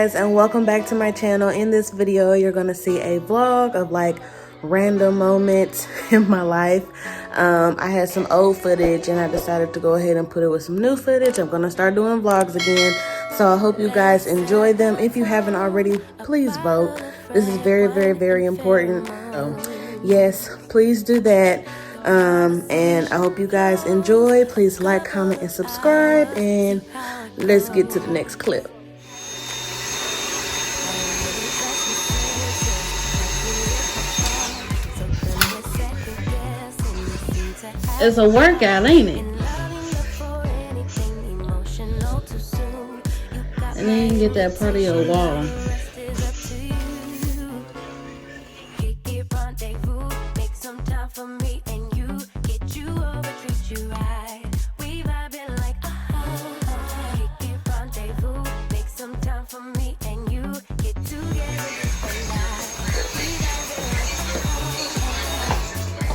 guys, and welcome back to my channel. In this video you're gonna see a vlog of like random moments in my life. I had some old footage and I decided to go ahead and put it with some new footage. I'm gonna start doing vlogs again, so I hope you guys enjoy them. If you haven't already, please vote. This is very, very, very important. So yes, please do that. And I hope you guys enjoy. Please like, comment, and subscribe, and let's get to the next clip. It's a workout, ain't it? And then you can get that part of your wall.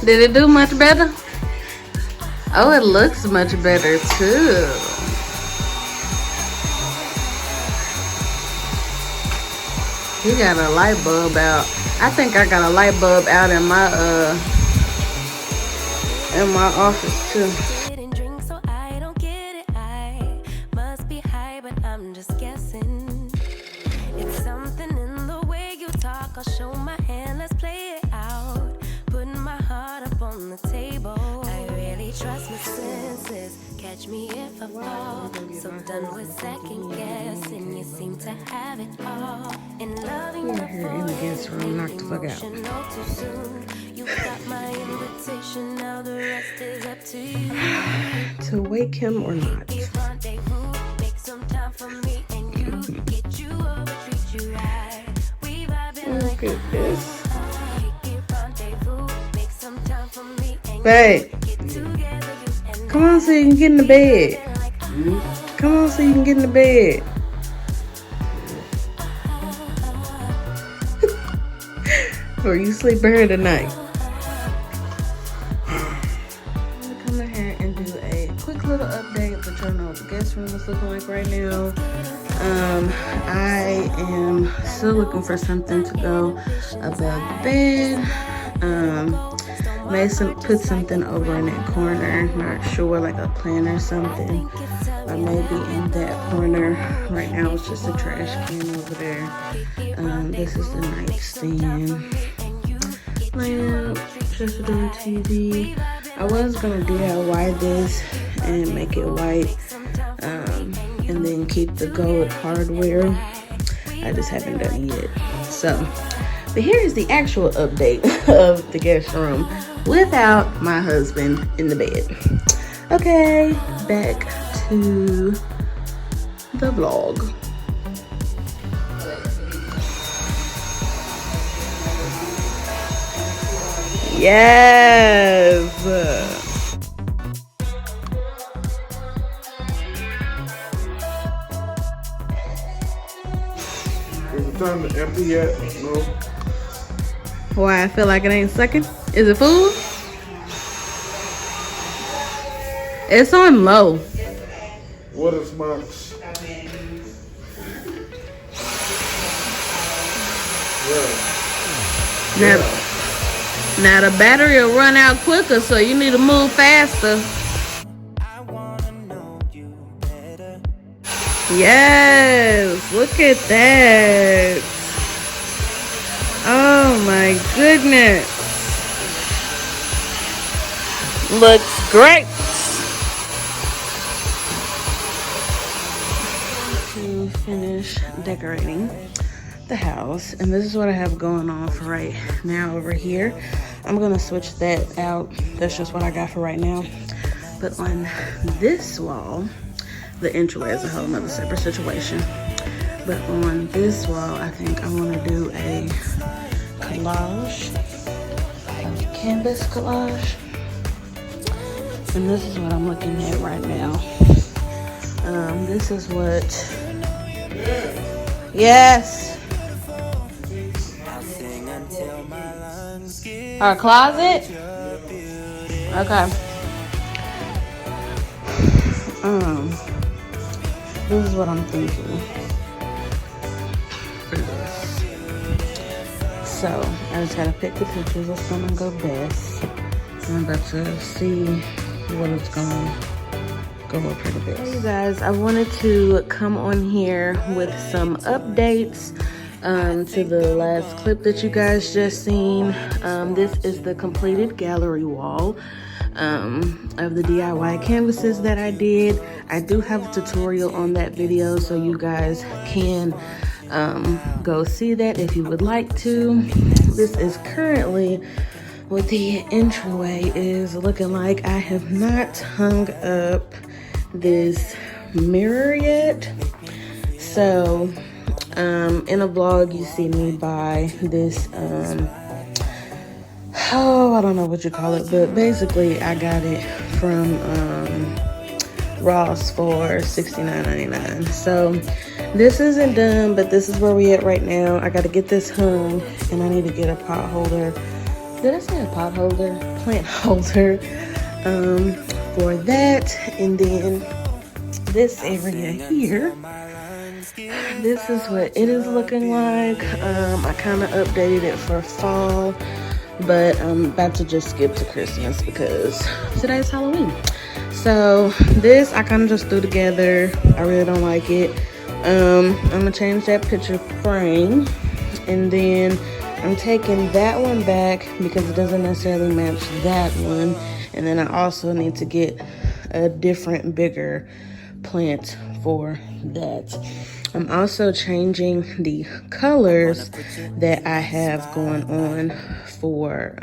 Did it do much better? Oh, it looks much better too. He got a light bulb out. I think I got a light bulb out in my office too. Catch me if I fall. So done with second guessing. You seem to have it all. In loving We're here in the guest room, knock the fuck out. You got my invitation, now the rest is up to you. To wake him or not. Make some time for me and you. Get you over, treat you right. We vibing like look at this. make some time for me and Babe, come on so you can get in the bed. Come on so you can get in the bed. Or you sleep here tonight. I'm gonna come in here and do a quick little update, let y'all know what the guest room is looking like right now. I am still looking for something to go above the bed. Put something over in that corner, not sure, like a plant or something, or maybe in that corner. Right now it's just a trash can over there. This is the nightstand lamp, just to do TV. I was gonna DIY this and make it white, and then keep the gold hardware. I just haven't done it yet. So, but here is the actual update of the guest room without my husband in the bed. Okay, back to the vlog. Yes. Is it time to empty yet? No. Why I feel like it ain't sucking? Is it food? It's on low. What is Max? Yeah. Now the battery will run out quicker, so you need to move faster. Yes, look at that. Oh my goodness. Looks great. To finish decorating the house, and this is what I have going on for right now over here. I'm gonna switch that out. That's just what I got for right now. But on this wall, the entryway is a whole nother separate situation. But on this wall, I think I want to do a collage, a canvas collage. And this is what I'm looking at right now. This is what, yes. Our closet? Okay. This is what I'm thinking. So I just gotta pick the pictures that's gonna go best. I'm about to see what it's gonna go up here the best. Hey you guys, I wanted to come on here with some updates to the last clip that you guys just seen. This is the completed gallery wall of the DIY canvases that I did. I do have a tutorial on that video, so you guys can go see that if you would like to. This is currently what the entryway is looking like. I have not hung up this mirror yet, so in a vlog you see me buy this oh, I don't know what you call it, but basically I got it from Ross for $69.99. So this isn't done, but this is where we at right now. I got to get this hung, and I need to get a pot holder. Did I say a pot holder? Plant holder for that. And then this area here, this is what it is looking like. I kind of updated it for fall, but I'm about to just skip to Christmas because today's Halloween. So this I kind of just threw together. I really don't like it. I'm gonna change that picture frame, and then I'm taking that one back because it doesn't necessarily match that one. And then I also need to get a different, bigger plant for that. I'm also changing the colors that I have going on for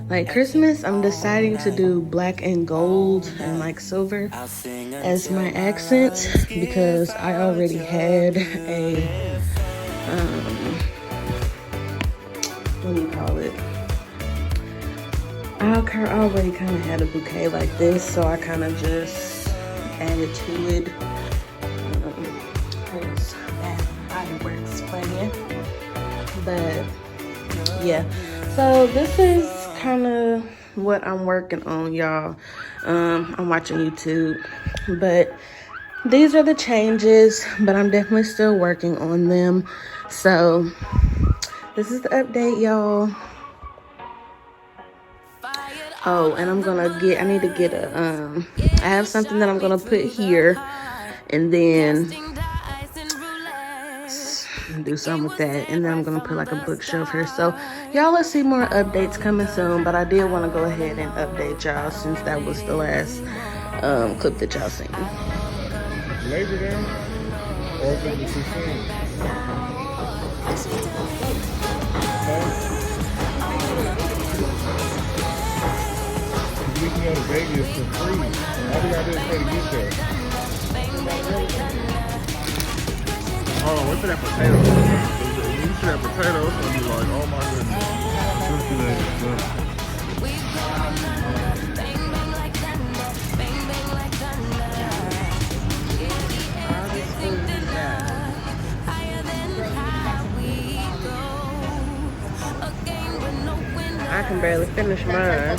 like Christmas. I'm deciding to do black and gold and like silver as my accent because I already had a what do you call it? I already kind of had a bouquet like this, so I kind of just added to it. There's fireworks playing, but yeah. So this is kind of what I'm working on, y'all. I'm watching YouTube, but these are the changes, but I'm definitely still working on them. So this is the update, y'all. Oh, and I need to get a, I have something that I'm gonna put here, and then do something with that, and then I'm gonna put like a bookshelf here. So y'all, let's see more updates coming soon, but I did want to go ahead and update y'all since that was the last clip that y'all seen. Labor Day or is it too soon? We can go to Vegas for free. All we gotta do is pay to get there. Hold on, wait for that potato. When you see that potato, it's gonna be like, oh my goodness. I can barely finish mine.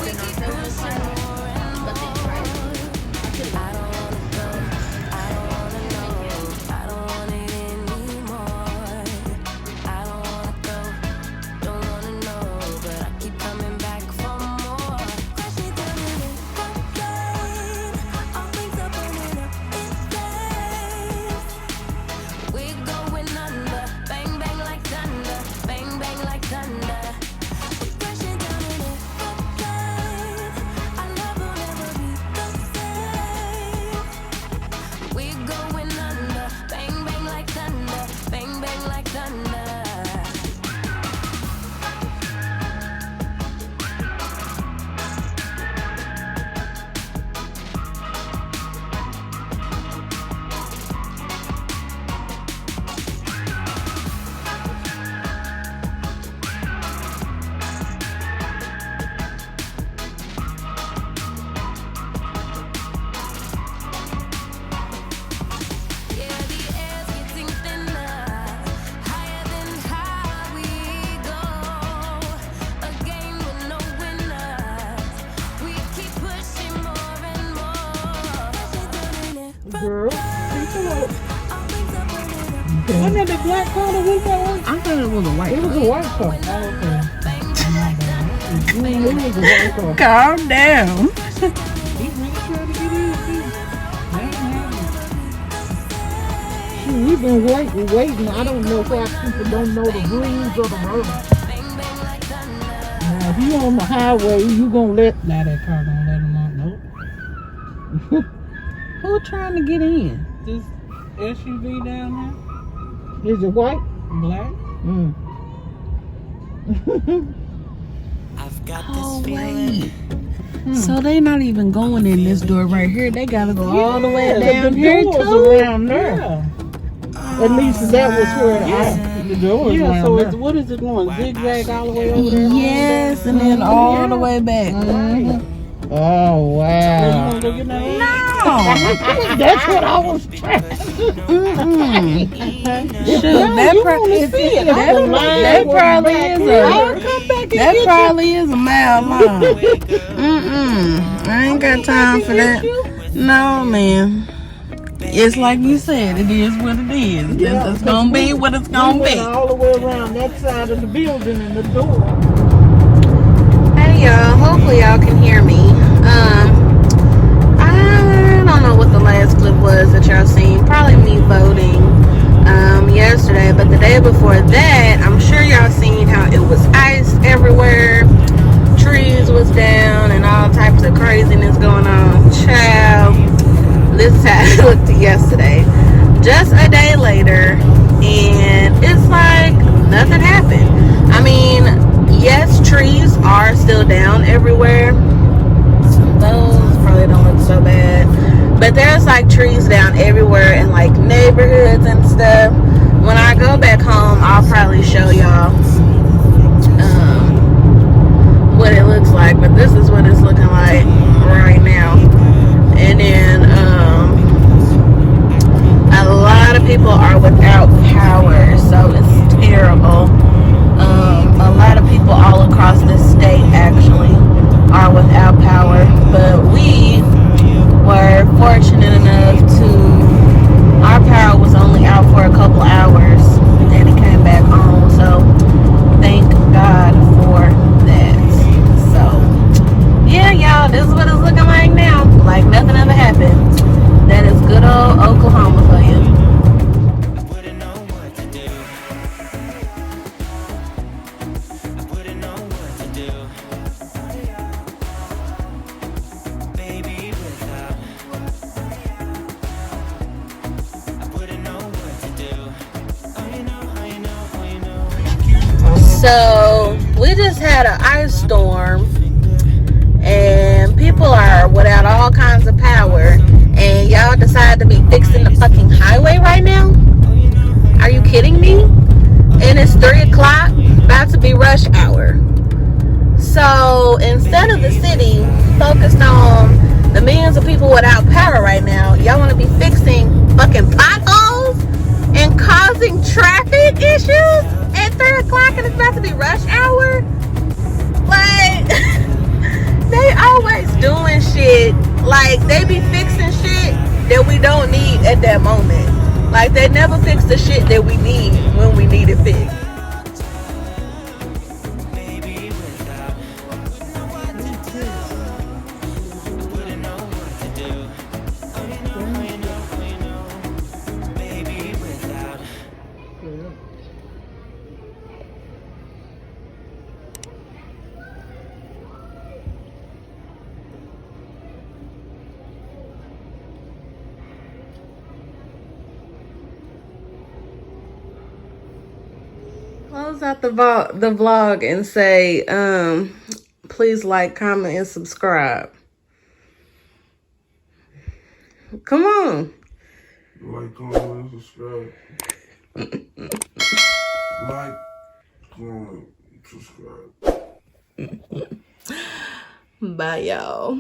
okay. Wasn't that the black color with that one? I thought it was a white. It was a white color. Oh, okay. It was a white color. Calm down. He's really trying to get in, too. Shoot, we've been waiting. I don't know why people don't know the rules of the road. Now, if you on the highway, you gonna let... Now that car gonna let them on. Nope. Who trying to get in? This SUV down there? Is it white? Black? Mm. Oh, wait. So they not even going in this door right here. They gotta go all the way down here too. Around there. Yeah. At least that was where the door was. Yeah, so it's, what is it going? Zigzag all the way over there? Yes, and then all the way back. Oh, wow. No. That's what I was trying to Shoot, that probably is a mile long. I ain't got time for that. No, man. It's like you said, it is what it is. Yeah, it's gonna be what it's gonna be. All the way around that side of the building and the door. Hey y'all, hopefully y'all can hear me. I don't know what the last clip was that y'all seen. Probably me voting yesterday, but the day before that, I'm sure y'all seen how it was ice everywhere. Trees was down and all types of craziness going on. Child, this is how it looked yesterday. Just a day later, and it's like nothing happened. I mean, yes, trees are still down everywhere. Those probably don't look so bad, but there's like trees down everywhere in like neighborhoods and stuff. When I go back home, I'll probably show y'all what it looks like, but this is what it's looking like right now. And then a lot of people are without power, so it's terrible. A lot of people all across the state actually are without power, but we were fortunate enough our power was only out for a couple hours, then it came back on, so thank God for that. So yeah, y'all, this is what it's looking like now, like nothing ever happened. That is good old Oklahoma for you. So we just had an ice storm and people are without all kinds of power, and y'all decide to be fixing the fucking highway right now? Are you kidding me? And it's 3 o'clock, about to be rush hour. So instead of the city focused on the millions of people without power right now, y'all want to be fixing fucking potholes and causing traffic issues at 3 o'clock and it's about to be rush hour? Like, they always doing shit. Like, they be fixing shit that we don't need at that moment. Like, they never fix the shit that we need when we need it fixed. Close out the vlog and say, please like, comment, and subscribe. Come on. Like, comment, and subscribe. Like, comment, subscribe. Bye, y'all.